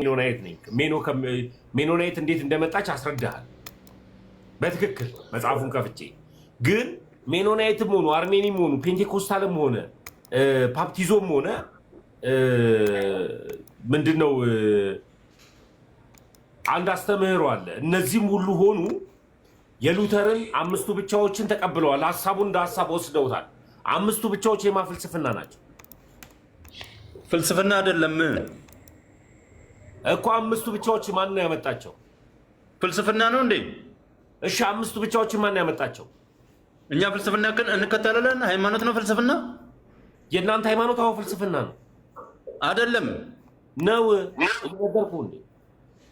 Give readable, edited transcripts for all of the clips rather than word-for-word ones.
ሜኖናይት ነኝ። ሜኖናይት እንዴት እንደመጣች አስረዳሃል በትክክል መጽሐፉን ከፍቼ። ግን ሜኖናይትም ሆኑ አርሜኒም ሆኑ ፔንቴኮስታልም ሆነ ባፕቲዞም ሆነ ምንድነው አንድ አስተምህሮ አለ። እነዚህም ሁሉ ሆኑ የሉተርን አምስቱ ብቻዎችን ተቀብለዋል። ሐሳቡን እንደ ሐሳብ ወስደውታል። አምስቱ ብቻዎች የማ ፍልስፍና ናቸው? ፍልስፍና አይደለም እኮ። አምስቱ ብቻዎች ማን ነው ያመጣቸው? ፍልስፍና ነው እንዴ? እሺ አምስቱ ብቻዎች ማን ነው ያመጣቸው? እኛ ፍልስፍና እንከተላለን። ሃይማኖት ነው ፍልስፍና? የእናንተ ሃይማኖት አዎ ፍልስፍና ነው አይደለም ነው እየነገርኩህ እንዴ።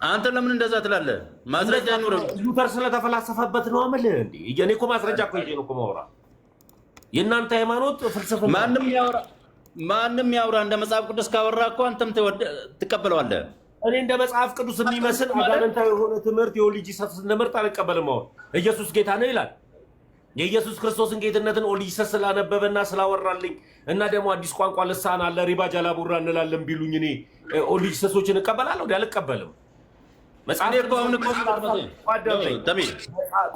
አንተ ለምን እንደዛ ትላለህ? ማስረጃ አይኖርም። ሉተር ስለተፈላሰፈበት ነው አመል እንዴ? እኔ እኮ ማስረጃ እኮ ይዤ ነው እኮ ማውራ። የእናንተ ሃይማኖት ፍልስፍና ማንም ያውራ እንደ መጽሐፍ ቅዱስ ካወራ እኮ አንተም ትቀበለዋለህ። እኔ እንደ መጽሐፍ ቅዱስ የሚመስል አጋንንታዊ የሆነ ትምህርት የኦሊጂሰስ እንደመርጥ አልቀበልም። አሁን ኢየሱስ ጌታ ነው ይላል። የኢየሱስ ክርስቶስን ጌትነትን ኦሊጂሰስ ስላነበበና ስላወራልኝ እና ደግሞ አዲስ ቋንቋ ልሳን አለ ሪባ ጃላቡራ እንላለን ቢሉኝ እኔ ኦሊጂሰሶችን እቀበላለሁ? አልቀበልም።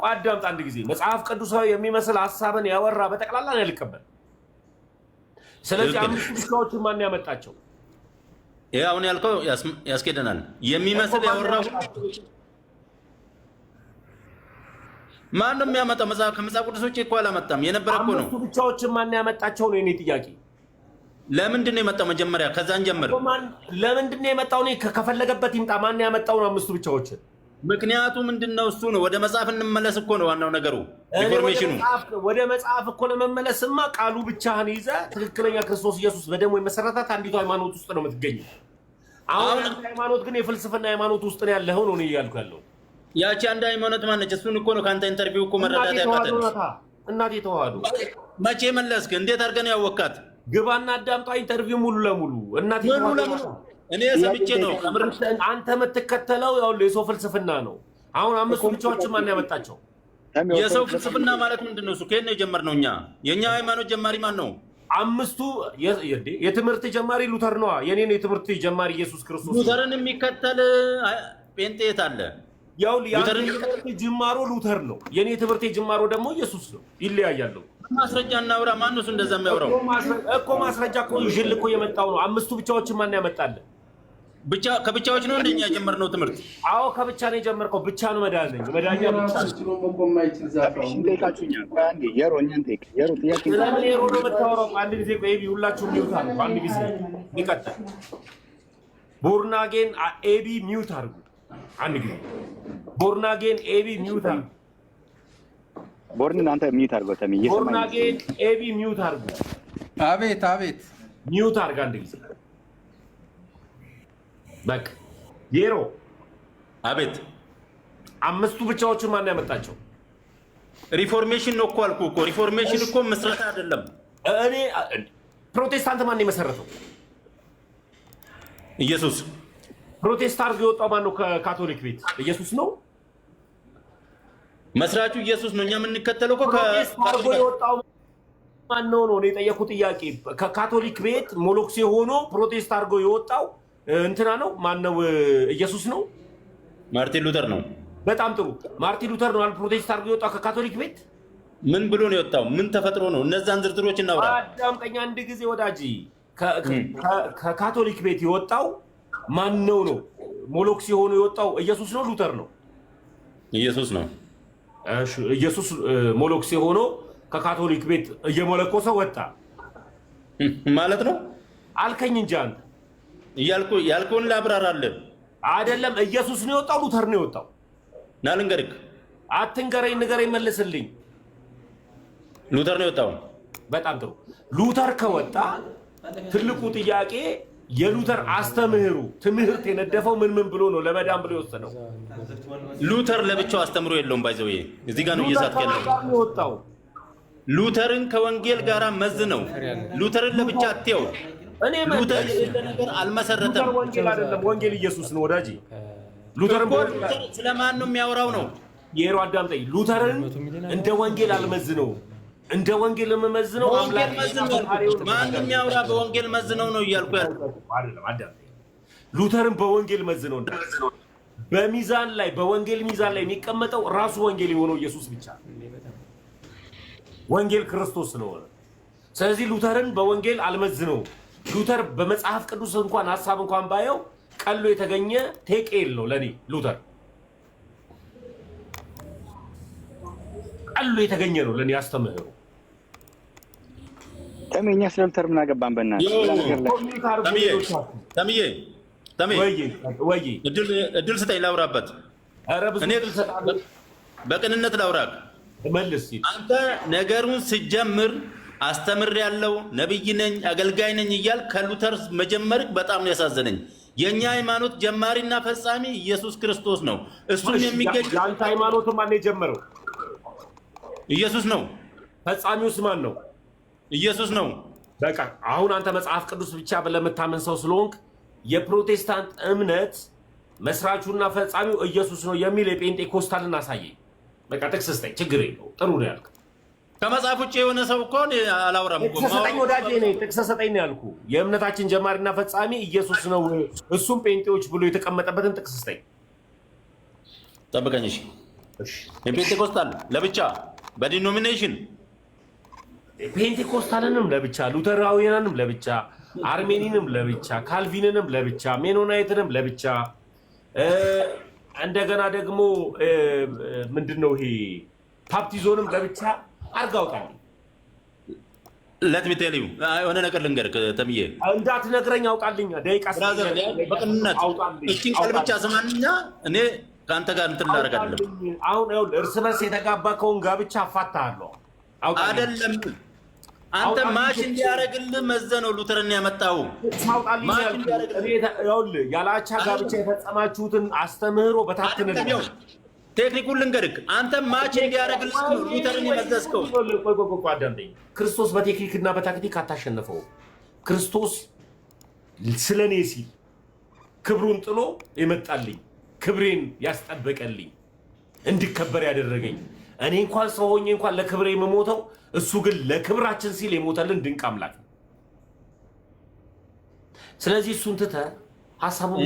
ቋዳምጥ አንድ ጊዜ መጽሐፍ ቅዱሳዊ የሚመስል ሀሳብን ያወራ በጠቅላላ ነው ያልቀበል። ስለዚህ አምስቱ ብቻዎችን ማን ያመጣቸው? ይሄ አሁን ያልከው ያስኬደናል። የሚመስል ያወራው ማን ነው የሚያመጣው? ከመጽሐፍ ቅዱስ ውጭ እኮ አላመጣም። የነበረ እኮ ነው። አምስቱ ብቻዎችን ማን ያመጣቸው ነው የኔ ጥያቄ። ለምንድን ነው የመጣው? መጀመሪያ ከዛን ጀምር። ለምንድን ነው የመጣው? እኔ ከፈለገበት ይምጣ። ማን ያመጣው ነው አምስቱ ብቻዎችን? ምክንያቱ ምንድነው? እሱ ነው። ወደ መጽሐፍ እንመለስ እኮ ነው ዋናው ነገሩ። ኢንፎርሜሽኑ ወደ መጽሐፍ እኮ ለመመለስማ ቃሉ ብቻህን ይዘህ ትክክለኛ ክርስቶስ ኢየሱስ በደሙ የመሰረታት አንዲቱ ሃይማኖት ውስጥ ነው የምትገኘው። አሁን ሃይማኖት ግን የፍልስፍና ሃይማኖት ውስጥ ነው ያለኸው ነው እያልኩ ያለው። ያቺ አንድ ሃይማኖት ማነች? እሱን እኮ ነው ከአንተ ኢንተርቪው እኮ መረዳት ያቃተን። እናቴ ተዋህዶ መቼ መለስክ? እንዴት አድርገን ያወቃት? ግባና አዳምጣ ኢንተርቪው ሙሉ ለሙሉ። እናቴ ተዋህዶ እኔ ሰምቼ ነው። አንተ የምትከተለው ያው የሰው ፍልስፍና ነው። አሁን አምስቱ ብቻዎችን ማን ያመጣቸው? የሰው ፍልስፍና ማለት ምንድነው? እሱ ከየት ነው የጀመርነው? የኛ ሃይማኖት ጀማሪ ማን ነው? አምስቱ የትምህርት ጀማሪ ሉተር ነው። የኔን የትምህርት ጀማሪ ኢየሱስ ክርስቶስ። ሉተርን የሚከተል ጴንጤት አለ። ያው ጅማሮ ሉተር ነው። የኔ ትምህርት ጅማሮ ደግሞ ኢየሱስ ነው። ይለያያሉ። ማስረጃ እናውራ። ማን ነው እንደዛ የሚያወራው? እኮ ማስረጃ እኮ ይዤል እኮ የመጣው ነው። አምስቱ ብቻዎችን ማን ያመጣልን? ከብቻዎች ነው እንደኛ የጀመርነው ትምህርት? አዎ ከብቻ ነው የጀመርከው። ብቻ ነው መዳኛ ብቻ አንድ ጊዜ ኤቢ ሁላችሁም ሚውት አድርጉ። አንድ ጊዜ ይቀጥል። ቦርናጌን ኤቢ ሚውት አድርጉ። አንድ ጊዜ ቦርናጌን ኤቢ ሚውት አድርጉ። ቦርን አንተ ሚውት አድርገው። ተሚ ቦርናጌን ኤቢ ሚውት አድርጉ። አቤት አቤት ሚውት አድርግ አንድ ጊዜ በቃ ዜሮ። አቤት አምስቱ ብቻዎችን ማን ያመጣቸው? ሪፎርሜሽን ነው እኮ አልኩህ እኮ። ሪፎርሜሽን እኮ መስረታ አይደለም። እኔ ፕሮቴስታንት ማን የመሰረተው? ኢየሱስ። ፕሮቴስታንት የወጣው ማን ነው? ከካቶሊክ ቤት ኢየሱስ ነው መስራቹ። ኢየሱስ ነው። እኛ የምንከተለው እኮ ከካቶሊክ የወጣው ማን ነው ነው የጠየኩት ጥያቄ። ከካቶሊክ ቤት ሞሎክሴ ሆኖ ፕሮቴስታንት አድርጎ የወጣው እንትና ነው ማነው? ኢየሱስ ነው? ማርቲን ሉተር ነው። በጣም ጥሩ። ማርቲን ሉተር ነው አል ፕሮቴስታንት አድርጎ የወጣው ከካቶሊክ ቤት። ምን ብሎ ነው የወጣው? ምን ተፈጥሮ ነው? እነዛን ዝርዝሮች እናውራ። አዳምጠኛ አንድ ጊዜ ወዳጅ። ከካቶሊክ ቤት የወጣው ማን ነው ነው? ሞሎክሴ ሆኖ የወጣው ኢየሱስ ነው ሉተር ነው? ኢየሱስ ነው። እሺ ኢየሱስ ሞሎክሴ ሆኖ ከካቶሊክ ቤት እየሞለኮሰ ወጣ ማለት ነው አልከኝ እንጂ አንተ ያልከውን ላብራራለህ። አይደለም ኢየሱስ ነው የወጣው ሉተር ነው የወጣው? ና ልንገርህ። አትንገረኝ፣ ንገረኝ፣ መልስልኝ። ሉተር ነው የወጣው። በጣም ጥሩ። ሉተር ከወጣ ትልቁ ጥያቄ የሉተር አስተምህሩ ትምህርት የነደፈው ምን ብሎ ነው ለመዳን ብሎ የወሰነው? ሉተር ለብቻው አስተምሮ የለውም። ባይዘው እዚህ ጋር ነው እየሳትክ ያለው። ሉተርን ከወንጌል ጋር መዝነው ሉተርን ለብቻ አትየው። ሉተር ነገር አልመሰረተም። ወንጌል አይደለም፣ ወንጌል ኢየሱስ ነው ወዳጅ። ሉተርን ስለማን ነው የሚያወራው ነው? የሮ አዳምጠኝ። ሉተርን እንደ ወንጌል አልመዝነው። እንደ ወንጌል የምመዝነው አምላክ ማንም የሚያወራ በወንጌል መዝነው ነው እያልኩ ያለው። አይደለም። አዳምጠኝ። ሉተርን በወንጌል መዝነው በሚዛን ላይ በወንጌል ሚዛን ላይ የሚቀመጠው ራሱ ወንጌል የሆነው ኢየሱስ ብቻ ወንጌል ክርስቶስ ስለሆነ ስለዚህ ሉተርን በወንጌል አልመዝነው ሉተር በመጽሐፍ ቅዱስ እንኳን ሐሳብ እንኳን ባየው ቀሎ የተገኘ ቴቄል ነው ለኔ ሉተር ቀሎ የተገኘ ነው ለኔ ያስተምረው ተመኛ ስለ ሉተር ምን አገባን ተምዬ ወይ እድል ስጠኝ ላውራበት እኔ በቅንነት ላውራክ መልስ አንተ ነገሩን ስጀምር አስተምር ያለው ነብይ ነኝ አገልጋይ ነኝ ይያል ከሉተር መጀመር በጣም ያሳዘነኝ የኛ ሃይማኖት ጀማሪና ፈጻሚ ኢየሱስ ክርስቶስ ነው እሱም የሚገኝ ያንተ ሃይማኖት ማን የጀመረው ኢየሱስ ነው ፈጻሚውስ ማን ነው ኢየሱስ ነው በቃ አሁን አንተ መጽሐፍ ቅዱስ ብቻ ለመታመን ሰው ስለሆንክ የፕሮቴስታንት እምነት መስራቹና ፈጻሚው ኢየሱስ ነው የሚል የጴንጤኮስታልን አሳየኝ በቃ ጥቅስ ስጠኝ ችግር የለው ጥሩ ነው ያልከው ከመጽሐፍ ውጭ የሆነ ሰው እኮ አላወራም እኮ ጥቅስ ሰጠኝ ወዳጄ ነኝ ጥቅስ ሰጠኝ ነው ያልኩ የእምነታችን ጀማሪና ፈጻሚ ኢየሱስ ነው እሱም ጴንጤዎች ብሎ የተቀመጠበትን ጥቅስ ስጠኝ ጠብቀኝ እሺ የጴንጤኮስታል ለብቻ በዲኖሚኔሽን ፔንቴኮስታልንም ለብቻ ሉተራውያንንም ለብቻ አርሜኒንም ለብቻ ካልቪንንም ለብቻ ሜኖናይትንም ለብቻ እንደገና ደግሞ ምንድነው ይሄ ፓፕቲዞንም ለብቻ አርጋውጣል ለትምቴሊው የሆነ ነገር ልንገርህ ተምዬ እንዳትነግረኝ አውጣልኝ ደቂቃ ብራዘር በቅንነት እቺን ቃል ብቻ ስማንኛ እኔ ካንተ ጋር እንትን ላደርግ አይደለም አሁን እርስ በርስ የተጋባ ከሆነ ጋብቻ አፋታለሁ አይደለም አንተ ማሽ እንዲያረግልህ መዘነው ሉተርን ያመጣው ማሽ እንዲያረግልህ ያላቻ ጋብቻ የፈጸማችሁትን አስተምህሮ በታትነው ቴክኒኩን ልንገርህ አንተ ማች እንዲያረግልህ ሉተርን የመዘዝከው አዳምጠኝ ክርስቶስ በቴክኒክና በታክቲክ አታሸነፈው ክርስቶስ ስለኔ ሲል ክብሩን ጥሎ ይመጣልኝ ክብሬን ያስጠበቀልኝ እንድከበር ያደረገኝ እኔ እንኳን ሰው ሆኜ እንኳን ለክብሬ የምሞተው እሱ ግን ለክብራችን ሲል የሞተልን ድንቅ አምላክ ነው ስለዚህ እሱን ትተህ ሐሳቡን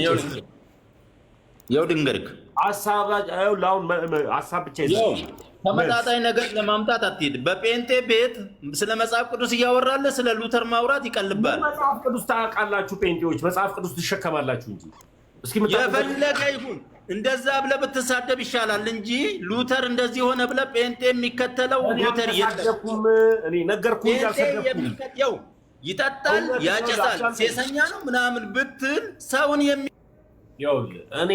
ያው ድንገርክ ሐሳብ ብቻ ይዘው ተመጣጣኝ ነገር ለማምጣት አትሄድ በጴንጤ ቤት ስለ መጽሐፍ ቅዱስ እያወራለህ ስለ ሉተር ማውራት ይቀልባል መጽሐፍ ቅዱስ ታውቃላችሁ ጴንጤዎች መጽሐፍ ቅዱስ ትሸከማላችሁ እንጂ እስኪ የፈለገ ይሁን እንደዛ ብለህ ብትሳደብ ይሻላል እንጂ ሉተር እንደዚህ ሆነ ብለህ ጴንጤ የሚከተለው ሉተር የለም እኔ ነገርኩህ እንጂ አልሰደብኩም ይጠጣል ያጨሳል ሴሰኛ ነው ምናምን ብትል ሰውን ይኸውልህ እኔ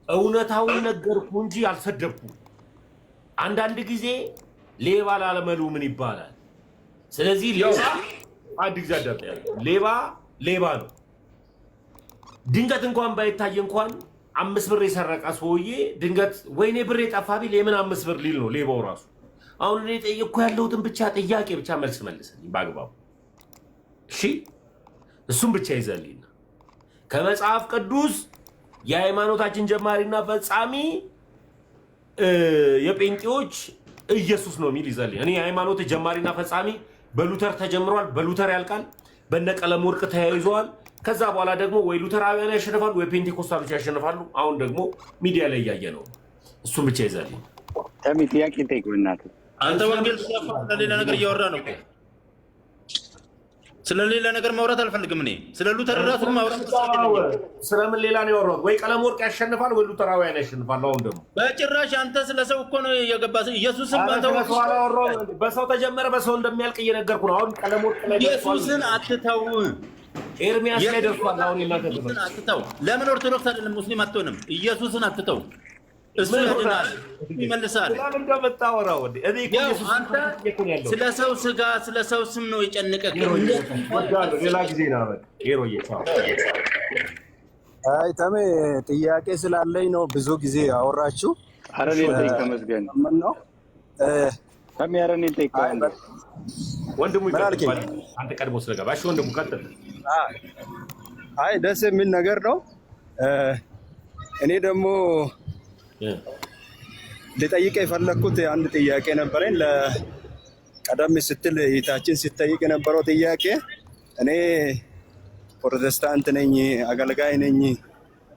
እውነታውን ነገርኩህ እንጂ አልሰደብኩም አንዳንድ ጊዜ ሌባ ላለመሉ ምን ይባላል ስለዚህ ሌባ አንድ ጊዜ አዳምጠኝ ሌባ ነው ድንገት እንኳን ባይታይ እንኳን 5 ብር የሰረቀ ሰውዬ ድንገት ወይኔ ብር የጠፋ ቢል የምን 5 ብር ሊል ነው ሌባው ራሱ አሁን እኔ ጠየቅኩ ያለሁትን ብቻ ጥያቄ ብቻ መልስ መልስልኝ ባግባቡ እሺ እሱም ብቻ ይዘልኝ ከመጽሐፍ ቅዱስ የሃይማኖታችን ጀማሪና ፈጻሚ የጴንጤዎች ኢየሱስ ነው የሚል ይዘልኝ እኔ የሃይማኖት ጀማሪና ፈጻሚ በሉተር ተጀምሯል በሉተር ያልቃል በነቀለም ወርቅ ተያይዘዋል ከዛ በኋላ ደግሞ ወይ ሉተራውያን ያሸንፋሉ ወይ ፔንቴኮስታሎች ያሸንፋሉ አሁን ደግሞ ሚዲያ ላይ ያያየ ነው እሱም ብቻ ይዘልኝ ተሚ ጥያቄ ጠይቁልናት አንተ ወንጌል ስለሌላ ነገር እያወራ ነው ስለሌላ ነገር ማውራት አልፈልግም እኔ ስለ ሉተር ራሱ ማውራት ስለምን ሌላ ነው ያወራው ወይ ቀለም ወርቅ ያሸንፋል ወይ ሉተራውያን ያሸንፋሉ አሁን ደግሞ በጭራሽ አንተ ስለ ሰው እኮ ነው የገባ ኢየሱስን በሰው ተጀመረ በሰው እንደሚያልቅ እየነገርኩ ነው አሁን ቀለም ወርቅ ላይ ኢየሱስን አትተው ኤርሚያስ ላይ ደርሷል አሁን እናንተ አትተው ለምን ኦርቶዶክስ አይደለም ሙስሊም አትሆንም ኢየሱስን አትተው እሱ ይድናል ይመልሳል ለምን እንደምታወራው እኔ ኢየሱስ ስለ ሰው ስጋ ስለ ሰው ስም ነው የጨነቀህ ወዳለሁ ሌላ ጊዜ ነው በቃ ሄሮዬ ቻው አይ ተሜ ጥያቄ ስላለኝ ነው ብዙ ጊዜ አወራችሁ አረኔ ጠይቅ ተመስገን ምን ነው ተሜ አረኔ ጠይቅ ወንድሙ ይቀጥል አንተ ቀድሞ ስለገባሽ ወንድሙ ቀጥል አይ ደስ የሚል ነገር ነው እኔ ደግሞ ልጠይቅ የፈለኩት አንድ ጥያቄ ነበረኝ ለቀደም ስትል እይታችን ሲጠይቅ የነበረው ጥያቄ እኔ ፕሮቴስታንት ነኝ፣ አገልጋይ ነኝ።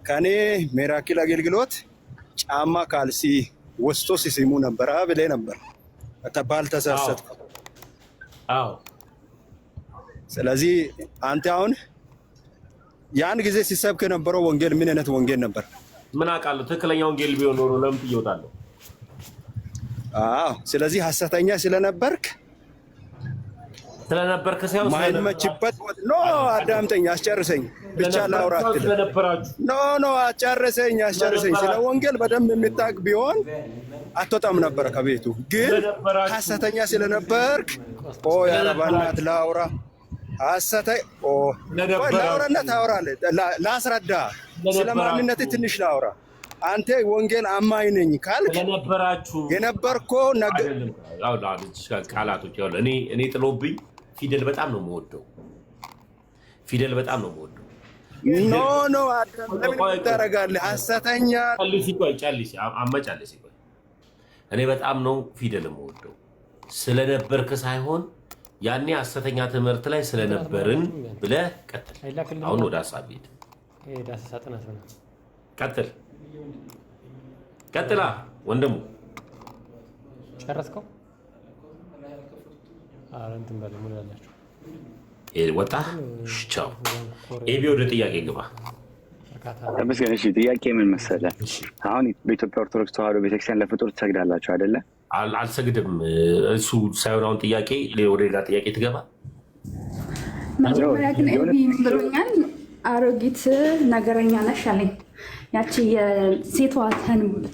ከኔ ሚራክል አገልግሎት ጫማ ካልሲ ወስቶ ሲስሙ ነበር ብለህ ነበር ባልተሳሳትኩ። አዎ። ስለዚህ አንተ አሁን ያን ጊዜ ሲሰብክ የነበረው ወንጌል ምን አይነት ወንጌል ነበር? ምን አውቃለሁ። ትክክለኛ ወንጌል ቢሆን ኖሮ ለምን ትይወጣለህ? አዎ። ስለዚህ ሐሰተኛ ስለነበርክ ሳይሆን ማይመችበት ኖ አዳምጠኝ፣ አስጨርሰኝ ብቻ ላውራ አትልም። ኖ አስጨርሰኝ። ስለ ወንጌል በደንብ የምታውቅ ቢሆን አትወጣም ነበር ከቤቱ። ግን ሐሰተኛ ስለነበርክ ያረባናት ላውራ ላውራና ታወራለህ። ላስረዳ፣ ስለ ማንነት ትንሽ ላውራ። አንተ ወንጌል አማኝ ነኝ ካልክ የነበርኮ ቃላቶች እኔ ጥሎብኝ ፊደል በጣም ነው የምወደው። ኖ ለምን ታደርጋለህ? ሐሰተኛ አመጫለሽ። እኔ በጣም ነው ፊደል የምወደው ስለነበርክ ሳይሆን ያኔ ሐሰተኛ ትምህርት ላይ ስለነበርን ብለህ ቀጥል። አሁን ወደ ሐሳብ ሄድ። ቀጥላ ወንድሙ ጨረስከው? እንትን በል ምን ያላችሁ ወጣ። ቻው። ኤቢ ወደ ጥያቄ ግባ። ተመስገን። እሺ ጥያቄ ምን መሰለህ? አሁን በኢትዮጵያ ኦርቶዶክስ ተዋሕዶ ቤተክርስቲያን ለፍጡር ትሰግዳላችሁ አይደለ? አልሰግድም። እሱ ሳይሆን አሁን ጥያቄ ወደ ሌላ ጥያቄ ትገባ። መጀመሪያ ግን ኤቢ ብሎኛል። አሮጊት ነገረኛ ነሽ አለኝ። ያቺ የሴቷ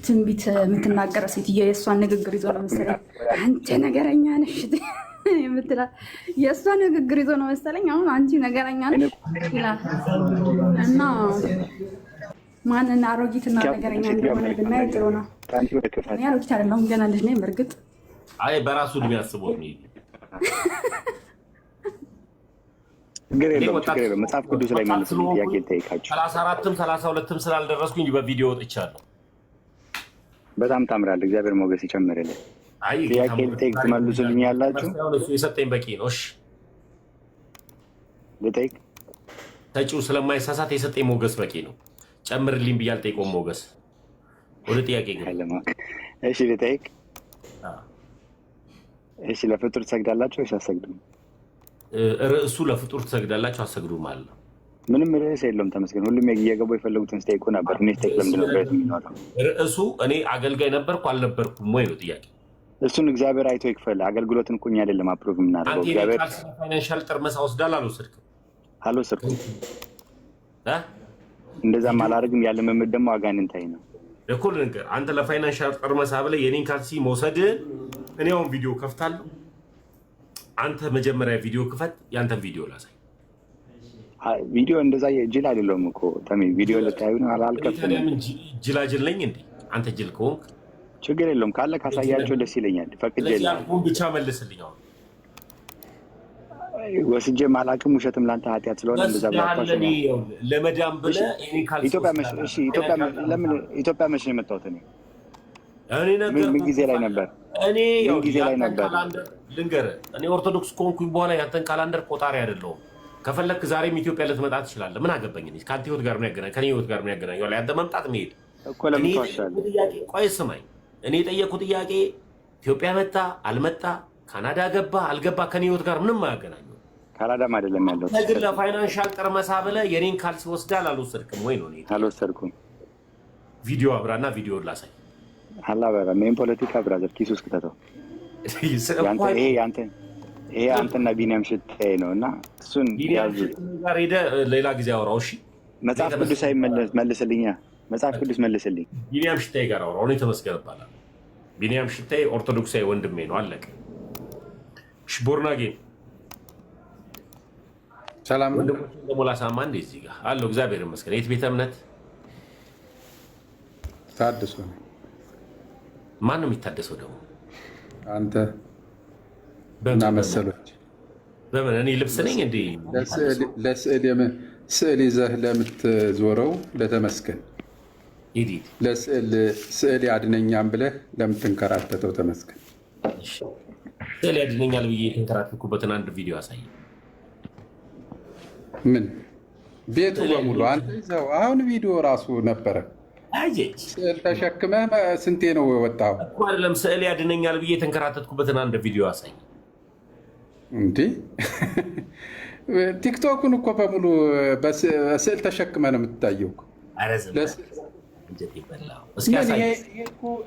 ትንቢት የምትናገረው ሴትዮ የእሷን ንግግር ይዞ ነው መሰለኝ አንቺ ነገረኛ ነሽ የምትላት የእሷ ንግግር ይዞ ነው መሰለኝ አሁን አንቺ ነገረኛ ነሽ ይላል። እና ማንን አሮጊትና ነገረኛ እንደሆነ ብናይ ጥሩ ነው። እኔ አሮጊት አይደለሁም ገና ልጅ ነኝ። በእርግጥ አይ በራሱ እድሜ አስቦት ነው። ችግር የለውም። መጽሐፍ ቅዱስ ላይ ማለት ነው ጥያቄ ልጠይቃችሁ። 34ም 32ም ስላልደረስኩኝ በቪዲዮ ወጥቻለሁ። በጣም ታምራለህ። እግዚአብሔር ሞገስ ይጨምርልህ። ጥያቄ ልጠይቅ ትመልሱልኝ ያላችሁ? እሱ የሰጠኝ በቂ ነው። እሺ ልጠይቅ? ተጪው ስለማይሳሳት የሰጠኝ ሞገስ በቂ ነው። ጨምርልኝ ብዬ አልጠይቀውም። ሞገስ ወደ ጥያቄ ግን እሺ ልጠይቅ? እሺ ለፍጡር ትሰግዳላችሁ ወይስ አትሰግዱም? ርዕሱ ለፍጡር ትሰግዳላችሁ አትሰግዱም አለ። ምንም ርዕስ የለውም። ተመስገን። ሁሉም እየገቡ የፈለጉትን ስጠይቁ ነበር። እኔ ስጠይቅ ለምንድን ነው ብረት የሚኖረው? ርዕሱ እኔ አገልጋይ ነበርኩ አልነበርኩም ወይ ነው ጥያቄ። እሱን እግዚአብሔር አይቶ ይክፈል። አገልግሎትን እኮ እኛ አይደለም አፕሮቭ የምናደርገው። እግዚአብሔር ፋይናንሻል ጥርመሳ ወስዳል አልወሰድኩም። እንደዛም አላደርግም። ያለ መምድ ደግሞ አጋንንታይ ነው እኮ ልንገር። አንተ ለፋይናንሻል ጥርመሳ ብለህ የኔን ካልሲ መውሰድ እኔ አሁን ቪዲዮ ከፍታለሁ። አንተ መጀመሪያ ቪዲዮ ክፈት፣ ያንተን ቪዲዮ ላሳይ። ቪዲዮ እንደዛ ጅል አይደለም እኮ ተሜ። ቪዲዮ ልታዩ ነው አልከፍትም። ጅላጅል ነኝ እንዴ? አንተ ጅል ከሆንክ ችግር የለውም። ካለ ካሳያቸው ደስ ይለኛል። ፈቅጄልሃል። ብቻ መልስልኝ። አሁን ወስጄ ማላቅም ውሸትም ለአንተ ኃጢአት ስለሆነ እንደዛ ብላኳሽ ለመዳም ብለህ ኢትዮጵያ መቼ ነው የመጣሁት? ምን ጊዜ ላይ ነበር? ምን ጊዜ ላይ ነበር? ልንገርህ፣ እኔ ኦርቶዶክስ ከሆንኩኝ በኋላ ያንተን ካላንደር ቆጣሪ አይደለሁም። ከፈለክ ዛሬም ኢትዮጵያ ልትመጣ ትችላለህ። ምን አገባኝ? ከአንተ ህይወት ጋር ምን ያገናኝ? ከኔ ህይወት ጋር ምን ያገናኝ? ያንተ መምጣት መሄድ እኮ ለምን ትዋሻለህ? ቆይ ስማኝ፣ እኔ የጠየኩህ ጥያቄ ኢትዮጵያ መጣ አልመጣ፣ ካናዳ ገባ አልገባ ከኔ ህይወት ጋር ምንም አያገናኘው። ካናዳም አይደለም ያለው። ግን ለፋይናንሻል ጥርመሳ ብለህ የኔን ካልሲ ወስዳል አልወሰድክም ወይ ነው? አልወሰድኩም። ቪዲዮ አብራና ቪዲዮ ላሳይ። አላበራም። ይሄን ፖለቲካ ብራዘር ኪስ ውስጥ ከተው። ይሄ አንተና ቢኒያም ሽታዬ ነው እና እሱን ያዙ ጋር ሄደህ ሌላ ጊዜ አውራው። እሺ መጽሐፍ ቅዱስ መልስልኛ። መጽሐፍ ቅዱስ መልስልኝ። ቢኒያም ሽታዬ ጋር አውራው። እኔ ተመስገን እባላለሁ። ቢኒያም ሽታዬ ኦርቶዶክሳዊ ወንድሜ ነው። አለቀ። እሺ ቦርናጌ ሰላም ነው። ደግሞ ላሳማ እንደ እዚህ ጋር አለው። እግዚአብሔር ይመስገን። የት ቤተ እምነት? ታድሶ። ማን ነው የሚታደሰው ደግሞ? አንተ እና መሰሎች። በምን እኔ ልብስ ነኝ እንዴ? ስዕል ይዘህ ለምትዞረው ለተመስገን ስዕል ያድነኛም ብለህ ለምትንከራተተው ተመስገን። ስዕል ያድነኛል ብዬ የተንከራተትኩበትን አንድ ቪዲዮ አሳይ። ምን ቤቱ በሙሉ አንተ ይዘው አሁን ቪዲዮ ራሱ ነበረ አየች ተሸክመህ ስንቴ ነው የወጣው እኮ አይደለም ስዕል ያድነኛል ብዬ የተንከራተትኩበትን አንድ ቪዲዮ አሳይ እንዴ ቲክቶክን እኮ በሙሉ በስዕል ተሸክመህ ነው የምትታየው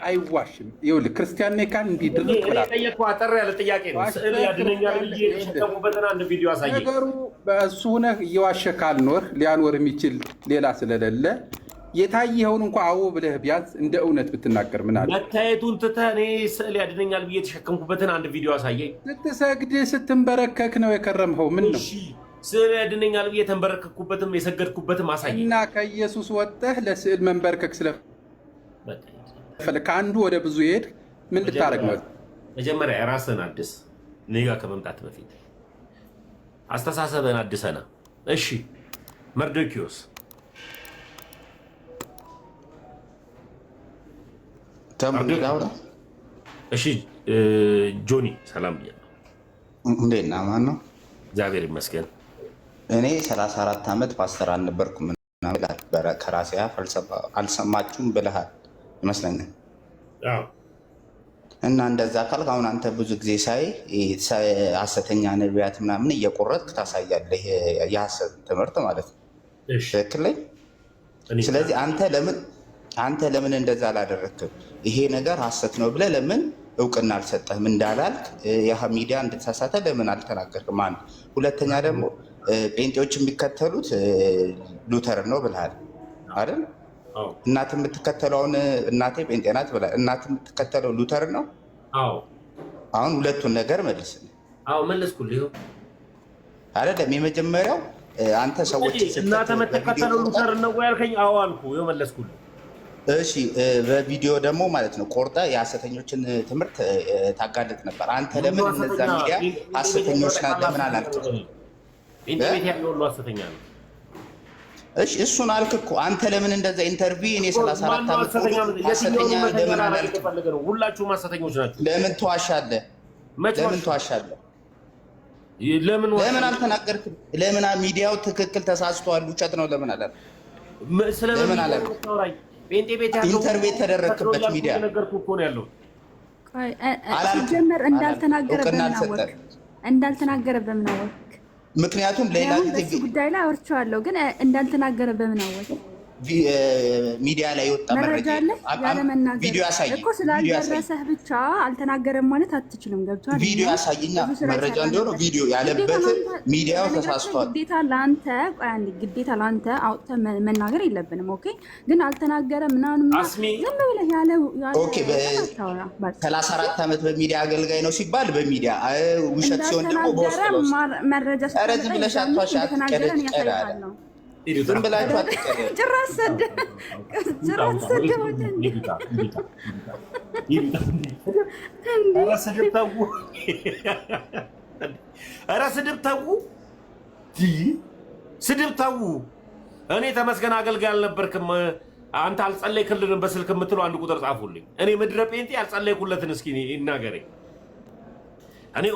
አይዋሽም ይኸውልህ ክርስቲያን ነኝ ካል እንዲድርቅ ብላ ጠየቅኩህ አጠር ያለ ጥያቄ ነው ስዕል ያድነኛል ብዬ የተሸከምኩበትን አንድ ቪዲዮ አሳይ ነገሩ በእሱ ሆነህ እየዋሸህ ካልኖር ሊያኖር የሚችል ሌላ ስለሌለ የታየኸውን እንኳ አዎ ብለህ ቢያንስ እንደ እውነት ብትናገር ምን አለ መታየቱን ትተህ እኔ ስዕል ያድነኛል ብዬ የተሸከምኩበትን አንድ ቪዲዮ አሳየኝ ስትሰግድ ስትንበረከክ ነው የከረምኸው ምን ነው ስዕል ያድነኛል ብዬ የተንበረከኩበትም የሰገድኩበትም አሳየኝ እና ከኢየሱስ ወጥተህ ለስዕል መንበርከክ ስለፈለክ ከአንዱ ወደ ብዙ ይሄድ ምን ልታረግ ነው መጀመሪያ ራስህን አድስ እኔ ጋር ከመምጣት በፊት አስተሳሰብህን አድሰና እሺ መርዶክዮስ እሺ ጆኒ ሰላም ብያለሁ እንዴት ነህ ማን ነው እግዚአብሔር ይመስገን እኔ 34 ዓመት ፓስተር አልነበርኩም ምናምን ነበረ ከራሴ አልሰማችሁም ብለሃል ይመስለኛል እና እንደዛ ካልክ አሁን አንተ ብዙ ጊዜ ሳይ ሐሰተኛ ነቢያት ምናምን እየቆረጥክ ታሳያለህ የሐሰት ትምህርት ማለት ነው ትክክል ላይ ስለዚህ አንተ ለምን እንደዛ አላደረክም ይሄ ነገር ሐሰት ነው ብለህ ለምን እውቅና አልሰጠህም እንዳላልክ ያ ሚዲያ እንድትሳሳተ ለምን አልተናገርክም አንድ ሁለተኛ ደግሞ ጴንጤዎች የሚከተሉት ሉተር ነው ብለሃል አይደል እናት የምትከተለውን እናቴ ጴንጤ ናት ብለሃል እናት የምትከተለው ሉተር ነው አሁን ሁለቱን ነገር መልስ መለስኩልህ አይደለም የመጀመሪያው አንተ ሰዎች እናት የምትከተለው ሉተር ነው ያልከኝ አዎ አልኩህ መለስኩልህ እሺ በቪዲዮ ደግሞ ማለት ነው ቆርጣ የሐሰተኞችን ትምህርት ታጋለጥ ነበር አንተ ለምን እነዛ ሚዲያ ሐሰተኞች ናት ለምን አላልክም ኢንተርኔት ያለው ሁሉ ሐሰተኛ ነው እሺ እሱን አልክ እኮ አንተ ለምን እንደዛ ኢንተርቪው እኔ 34 ዓመት ሐሰተኛ ለምን አላልክም ሁላችሁም ሐሰተኞች ናችሁ ለምን ትዋሻለህ ለምን አልተናገርክም ለምን ሚዲያው ትክክል ተሳስቷል ውሸት ነው ለምን አላልክም ለምን አላልክም ጴንጤ ቤት ያለው ኢንተርቪው የተደረክበት ሚዲያ ነገርኩህ እኮ ነው ያለው ሲጀመር እንዳልተናገረ በምን አወቅ ምክንያቱም ሌላ ጊዜ ጉዳይ ላይ አወርቼዋለሁ ግን እንዳልተናገረ በምን አወቅ ሚዲያ ላይ የወጣ መረጃ ቪዲዮ ያሳየኝ እኮ ስላልደረሰህ ብቻ አልተናገረም ማለት አትችልም ገብቷል ቪዲዮ ያሳየኛ መረጃ እንደሆነ ቪዲዮ ያለበት ሚዲያው ተሳስቷል ግዴታ ለአንተ አውጥተህ መናገር የለብንም ኦኬ ግን አልተናገረ ምናምን ዝም ብለህ ያለው ኦኬ 34 ዓመት በሚዲያ አገልጋይ ነው ሲባል በሚዲያ ውሸት ሲሆን ደግሞ በውስጥ መረጃ ዝም ብለሽ አትዋሻት ቀረጭ ዝም ብላችሁ አትቀር ጭራሽ ስድብ ተው እኔ ተመስገን አገልጋይ አልነበርክም አንተ አልጸለይክልንም በስልክ የምትለው አንድ ቁጥር ጻፉልኝ እኔ ምድረ ጴንጤ አልጸለይኩለትን እስኪ ይናገረኝ እኔ